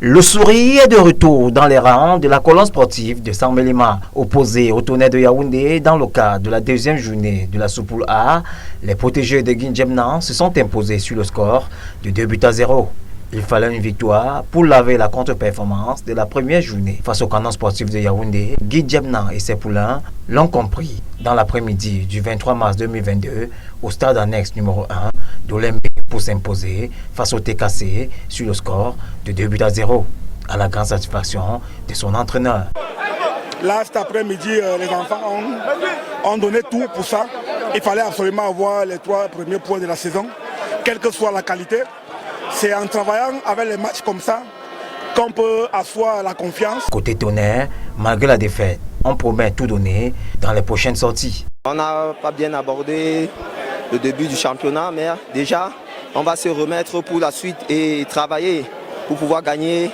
Le sourire est de retour dans les rangs de la colonne sportive de Saint-Mélima. Opposé au Tonnerre de Yaoundé dans le cadre de la deuxième journée de la sous-poule A, les protégés de Guinjemnan se sont imposés sur le score de 2-0. Il fallait une victoire pour laver la contre-performance de la première journée face au canon sportif de Yaoundé. Guinjemnan et ses poulains l'ont compris dans l'après-midi du 23 mars 2022 au stade annexe numéro 1 d'Olembe pour s'imposer face au TKC sur le score de 2-0 à la grande satisfaction de son entraîneur. Là, cet après-midi, les enfants ont donné tout pour ça. Il fallait absolument avoir les 3 premiers points de la saison, quelle que soit la qualité. C'est en travaillant avec les matchs comme ça qu'on peut asseoir la confiance. Côté Tonnerre, malgré la défaite, on promet tout donner dans les prochaines sorties. On n'a pas bien abordé le début du championnat, mais déjà, on va se remettre pour la suite et travailler pour pouvoir gagner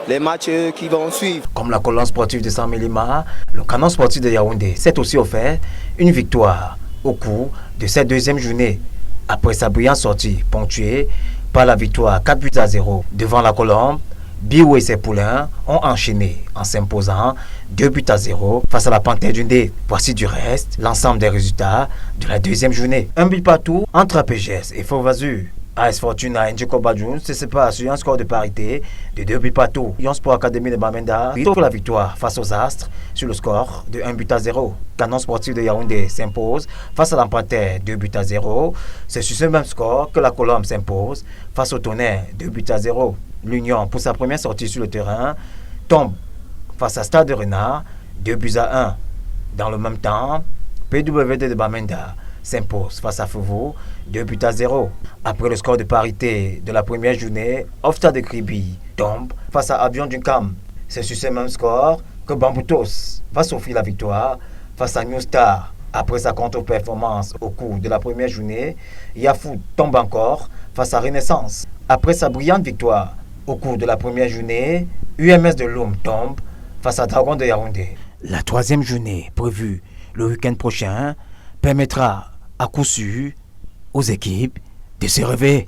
les matchs qui vont suivre. Comme la colonne sportive de Saint-Mélima, le canon sportif de Yaoundé s'est aussi offert une victoire au cours de cette deuxième journée, après sa brillante sortie ponctuée par la victoire 4-0 devant la Colombe. Biou et ses poulains ont enchaîné en s'imposant 2-0 face à la Panthère du Ndé. Voici du reste l'ensemble des résultats de la deuxième journée. Un but partout entre APGS et Fort-Vazur. AS Fortuna et Ndjiko Badjoun se séparent sur un score de parité de 2 buts partout. Lyon Sport Academy de Bamenda pour la victoire face aux Astres sur le score de 1-0. Canon sportif de Yaoundé s'impose face à la Panthère 2-0. C'est sur ce même score que la Colombe s'impose face au Tonnerre 2-0. L'Union, pour sa première sortie sur le terrain, tombe face à Stade de Renard 2-1. Dans le même temps, PWD de Bamenda s'impose face à Fovo 2-0. Après le score de parité de la première journée, Ofta de Kribi tombe face à Avion du Cam. C'est sur ce même score que Bamboutos va s'offrir la victoire face à New Star. Après sa contre-performance au cours de la première journée, Yafou tombe encore face à Renaissance. Après sa brillante victoire au cours de la première journée, UMS de Loum tombe face à Dragon de Yaoundé. La troisième journée prévue le week-end prochain permettra à coup sûr aux équipes de se réveiller.